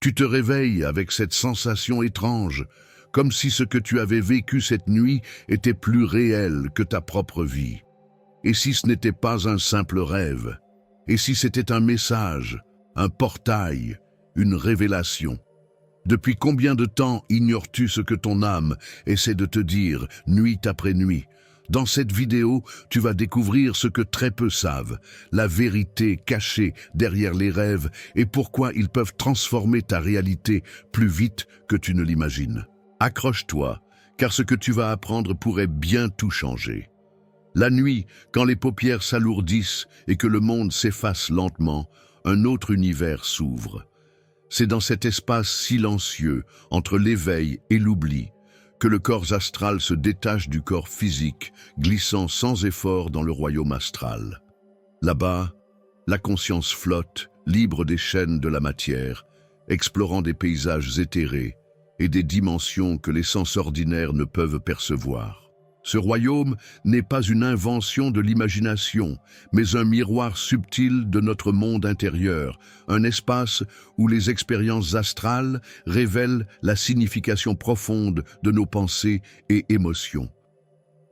Tu te réveilles avec cette sensation étrange, comme si ce que tu avais vécu cette nuit était plus réel que ta propre vie. Et si ce n'était pas un simple rêve? Et si c'était un message, un portail, une révélation? Depuis combien de temps ignores-tu ce que ton âme essaie de te dire, nuit après nuit? Dans cette vidéo, tu vas découvrir ce que très peu savent, la vérité cachée derrière les rêves et pourquoi ils peuvent transformer ta réalité plus vite que tu ne l'imagines. Accroche-toi, car ce que tu vas apprendre pourrait bien tout changer. La nuit, quand les paupières s'alourdissent et que le monde s'efface lentement, un autre univers s'ouvre. C'est dans cet espace silencieux, entre l'éveil et l'oubli, que le corps astral se détache du corps physique, glissant sans effort dans le royaume astral. Là-bas, la conscience flotte, libre des chaînes de la matière, explorant des paysages éthérés et des dimensions que les sens ordinaires ne peuvent percevoir. Ce royaume n'est pas une invention de l'imagination, mais un miroir subtil de notre monde intérieur, un espace où les expériences astrales révèlent la signification profonde de nos pensées et émotions.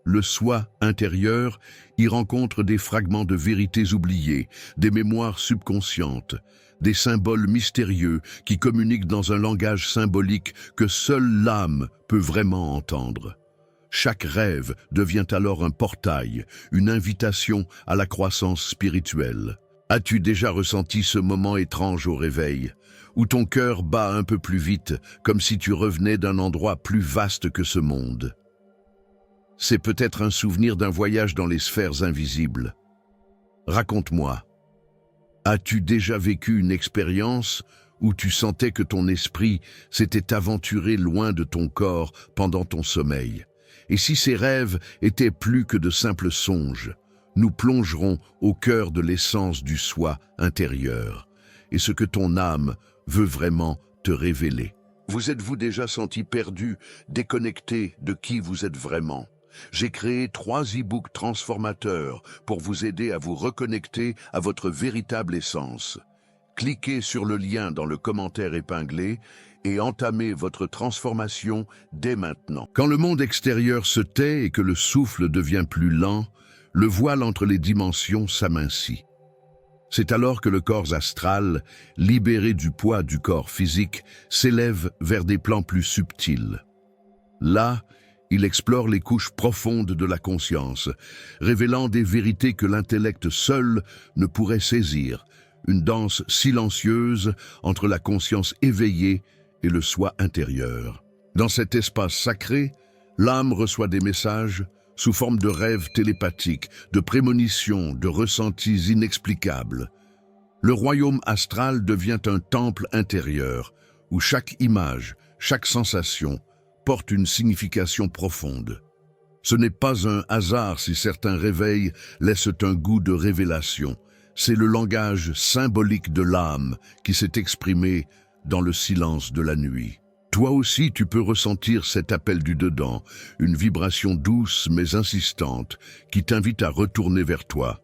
Le soi intérieur y rencontre des fragments de vérités oubliées, des mémoires subconscientes, des symboles mystérieux qui communiquent dans un langage symbolique que seule l'âme peut vraiment entendre. Chaque rêve devient alors un portail, une invitation à la croissance spirituelle. As-tu déjà ressenti ce moment étrange au réveil, où ton cœur bat un peu plus vite, comme si tu revenais d'un endroit plus vaste que ce monde? C'est peut-être un souvenir d'un voyage dans les sphères invisibles. Raconte-moi, as-tu déjà vécu une expérience où tu sentais que ton esprit s'était aventuré loin de ton corps pendant ton sommeil? Et si ces rêves étaient plus que de simples songes, nous plongerons au cœur de l'essence du soi intérieur et ce que ton âme veut vraiment te révéler. Vous êtes-vous déjà senti perdu, déconnecté de qui vous êtes vraiment? J'ai créé 3 e-books transformateurs pour vous aider à vous reconnecter à votre véritable essence. Cliquez sur le lien dans le commentaire épinglé et entamez votre transformation dès maintenant. Quand le monde extérieur se tait et que le souffle devient plus lent, le voile entre les dimensions s'amincit. C'est alors que le corps astral, libéré du poids du corps physique, s'élève vers des plans plus subtils. Là, il explore les couches profondes de la conscience, révélant des vérités que l'intellect seul ne pourrait saisir, une danse silencieuse entre la conscience éveillée et le soi intérieur. Dans cet espace sacré, l'âme reçoit des messages sous forme de rêves télépathiques, de prémonitions, de ressentis inexplicables. Le royaume astral devient un temple intérieur où chaque image, chaque sensation porte une signification profonde. Ce n'est pas un hasard si certains réveils laissent un goût de révélation. C'est le langage symbolique de l'âme qui s'est exprimé dans le silence de la nuit. Toi aussi, tu peux ressentir cet appel du dedans, une vibration douce mais insistante qui t'invite à retourner vers toi.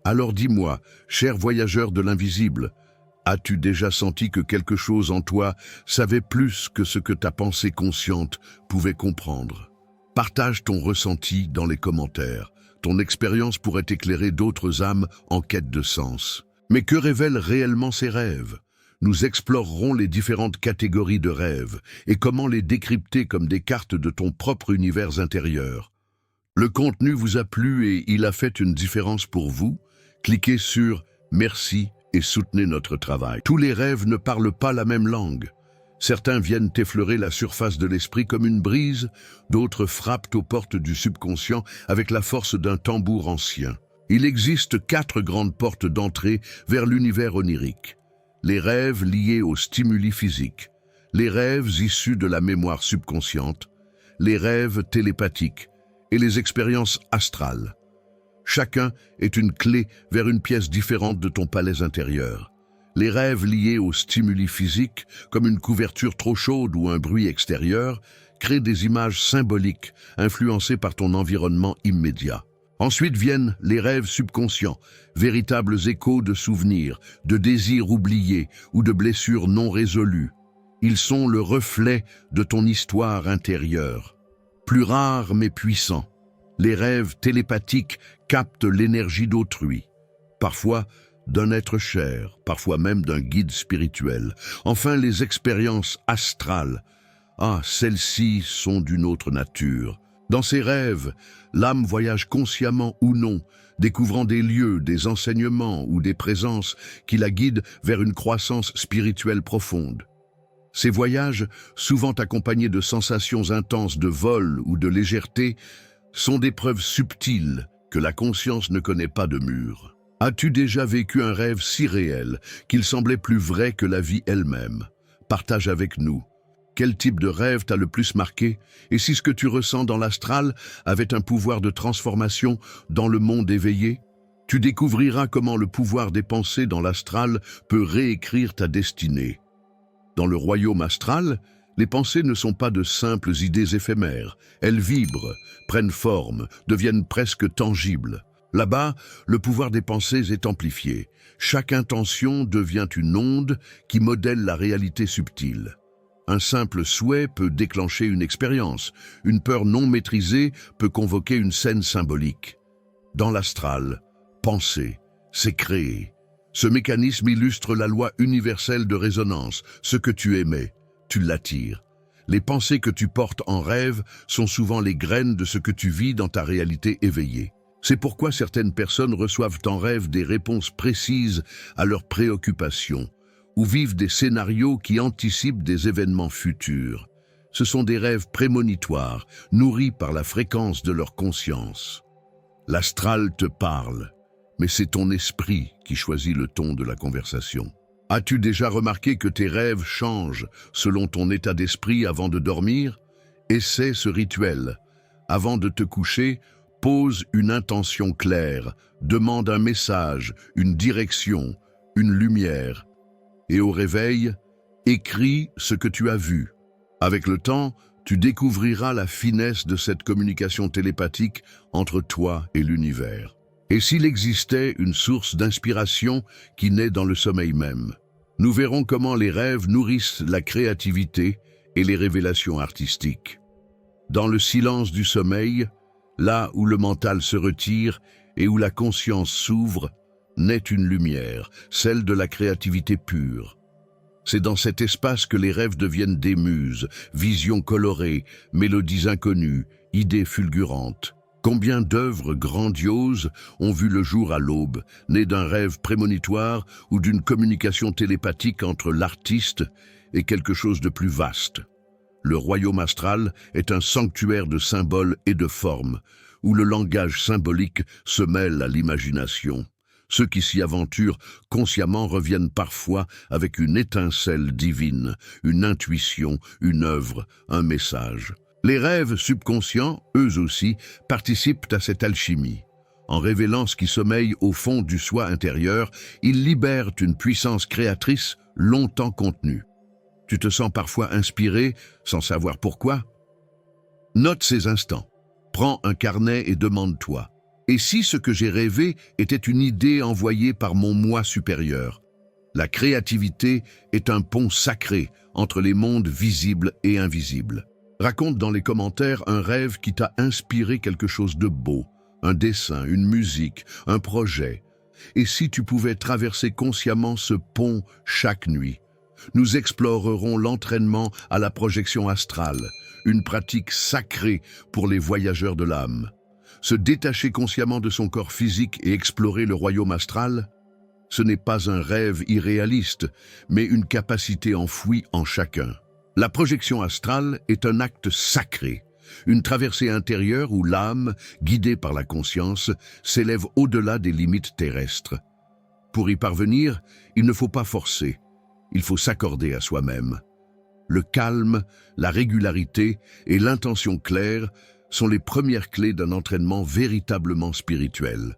Alors dis-moi, cher voyageur de l'invisible, as-tu déjà senti que quelque chose en toi savait plus que ce que ta pensée consciente pouvait comprendre? Partage ton ressenti dans les commentaires. Ton expérience pourrait éclairer d'autres âmes en quête de sens. Mais que révèlent réellement ces rêves? Nous explorerons les différentes catégories de rêves et comment les décrypter comme des cartes de ton propre univers intérieur. Le contenu vous a plu et il a fait une différence pour vous? Cliquez sur « Merci » et soutenez notre travail. Tous les rêves ne parlent pas la même langue. Certains viennent effleurer la surface de l'esprit comme une brise, d'autres frappent aux portes du subconscient avec la force d'un tambour ancien. Il existe 4 grandes portes d'entrée vers l'univers onirique. Les rêves liés aux stimuli physiques, les rêves issus de la mémoire subconsciente, les rêves télépathiques et les expériences astrales. Chacun est une clé vers une pièce différente de ton palais intérieur. Les rêves liés aux stimuli physiques, comme une couverture trop chaude ou un bruit extérieur, créent des images symboliques influencées par ton environnement immédiat. Ensuite viennent les rêves subconscients, véritables échos de souvenirs, de désirs oubliés ou de blessures non résolues. Ils sont le reflet de ton histoire intérieure. Plus rares mais puissants, les rêves télépathiques captent l'énergie d'autrui, parfois d'un être cher, parfois même d'un guide spirituel. Enfin, les expériences astrales. Ah, celles-ci sont d'une autre nature. Dans ces rêves, l'âme voyage consciemment ou non, découvrant des lieux, des enseignements ou des présences qui la guident vers une croissance spirituelle profonde. Ces voyages, souvent accompagnés de sensations intenses de vol ou de légèreté, sont des preuves subtiles que la conscience ne connaît pas de mur. As-tu déjà vécu un rêve si réel qu'il semblait plus vrai que la vie elle-même? Partage avec nous. Quel type de rêve t'a le plus marqué? Et si ce que tu ressens dans l'astral avait un pouvoir de transformation dans le monde éveillé? Tu découvriras comment le pouvoir des pensées dans l'astral peut réécrire ta destinée. Dans le royaume astral, les pensées ne sont pas de simples idées éphémères. Elles vibrent, prennent forme, deviennent presque tangibles. Là-bas, le pouvoir des pensées est amplifié. Chaque intention devient une onde qui modèle la réalité subtile. Un simple souhait peut déclencher une expérience. Une peur non maîtrisée peut convoquer une scène symbolique. Dans l'astral, penser, c'est créer. Ce mécanisme illustre la loi universelle de résonance. Ce que tu émets, tu l'attires. Les pensées que tu portes en rêve sont souvent les graines de ce que tu vis dans ta réalité éveillée. C'est pourquoi certaines personnes reçoivent en rêve des réponses précises à leurs préoccupations, ou vivent des scénarios qui anticipent des événements futurs. Ce sont des rêves prémonitoires, nourris par la fréquence de leur conscience. L'astral te parle, mais c'est ton esprit qui choisit le ton de la conversation. As-tu déjà remarqué que tes rêves changent selon ton état d'esprit avant de dormir? Essaie ce rituel. Avant de te coucher, pose une intention claire, demande un message, une direction, une lumière. Et au réveil, écris ce que tu as vu. Avec le temps, tu découvriras la finesse de cette communication télépathique entre toi et l'univers. Et s'il existait une source d'inspiration qui naît dans le sommeil même? Nous verrons comment les rêves nourrissent la créativité et les révélations artistiques. Dans le silence du sommeil, là où le mental se retire et où la conscience s'ouvre, naît une lumière, celle de la créativité pure. C'est dans cet espace que les rêves deviennent des muses, visions colorées, mélodies inconnues, idées fulgurantes. Combien d'œuvres grandioses ont vu le jour à l'aube, nées d'un rêve prémonitoire ou d'une communication télépathique entre l'artiste et quelque chose de plus vaste. Le royaume astral est un sanctuaire de symboles et de formes, où le langage symbolique se mêle à l'imagination. Ceux qui s'y aventurent consciemment reviennent parfois avec une étincelle divine, une intuition, une œuvre, un message. Les rêves subconscients, eux aussi, participent à cette alchimie. En révélant ce qui sommeille au fond du soi intérieur, ils libèrent une puissance créatrice longtemps contenue. Tu te sens parfois inspiré, sans savoir pourquoi? Note ces instants. Prends un carnet et demande-toi: et si ce que j'ai rêvé était une idée envoyée par mon moi supérieur? La créativité est un pont sacré entre les mondes visibles et invisibles. Raconte dans les commentaires un rêve qui t'a inspiré quelque chose de beau, un dessin, une musique, un projet. Et si tu pouvais traverser consciemment ce pont chaque nuit? Nous explorerons l'entraînement à la projection astrale, une pratique sacrée pour les voyageurs de l'âme. Se détacher consciemment de son corps physique et explorer le royaume astral, ce n'est pas un rêve irréaliste, mais une capacité enfouie en chacun. La projection astrale est un acte sacré, une traversée intérieure où l'âme, guidée par la conscience, s'élève au-delà des limites terrestres. Pour y parvenir, il ne faut pas forcer, il faut s'accorder à soi-même. Le calme, la régularité et l'intention claire sont les premières clés d'un entraînement véritablement spirituel.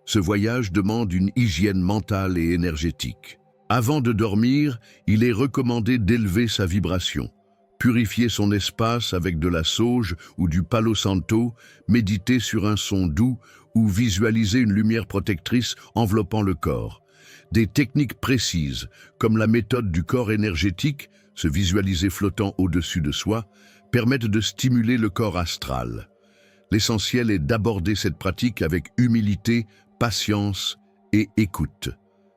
Ce voyage demande une hygiène mentale et énergétique. Avant de dormir, il est recommandé d'élever sa vibration. Purifier son espace avec de la sauge ou du palo santo, méditer sur un son doux ou visualiser une lumière protectrice enveloppant le corps. Des techniques précises, comme la méthode du corps énergétique, se visualiser flottant au-dessus de soi, permettent de stimuler le corps astral. L'essentiel est d'aborder cette pratique avec humilité, patience et écoute.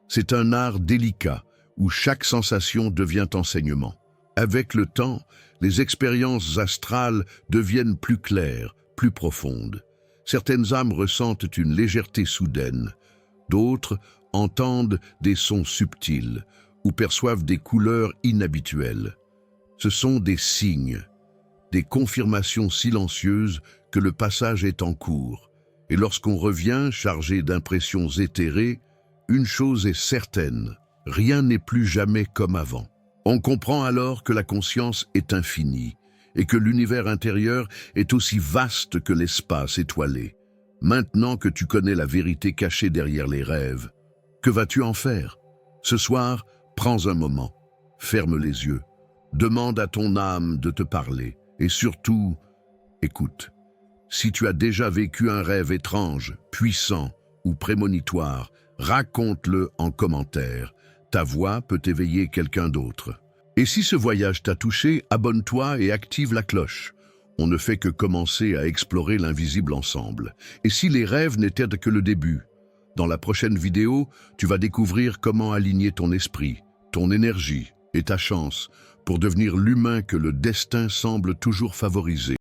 C'est un art délicat où chaque sensation devient enseignement. Avec le temps, les expériences astrales deviennent plus claires, plus profondes. Certaines âmes ressentent une légèreté soudaine, d'autres entendent des sons subtils ou perçoivent des couleurs inhabituelles. Ce sont des signes, des confirmations silencieuses que le passage est en cours. Et lorsqu'on revient chargé d'impressions éthérées, une chose est certaine, rien n'est plus jamais comme avant. On comprend alors que la conscience est infinie et que l'univers intérieur est aussi vaste que l'espace étoilé. Maintenant que tu connais la vérité cachée derrière les rêves, que vas-tu en faire? Ce soir, prends un moment, ferme les yeux, demande à ton âme de te parler et surtout, écoute. Si tu as déjà vécu un rêve étrange, puissant ou prémonitoire, raconte-le en commentaire. Ta voix peut éveiller quelqu'un d'autre. Et si ce voyage t'a touché, abonne-toi et active la cloche. On ne fait que commencer à explorer l'invisible ensemble. Et si les rêves n'étaient que le début? Dans la prochaine vidéo, tu vas découvrir comment aligner ton esprit, ton énergie et ta chance pour devenir l'humain que le destin semble toujours favoriser.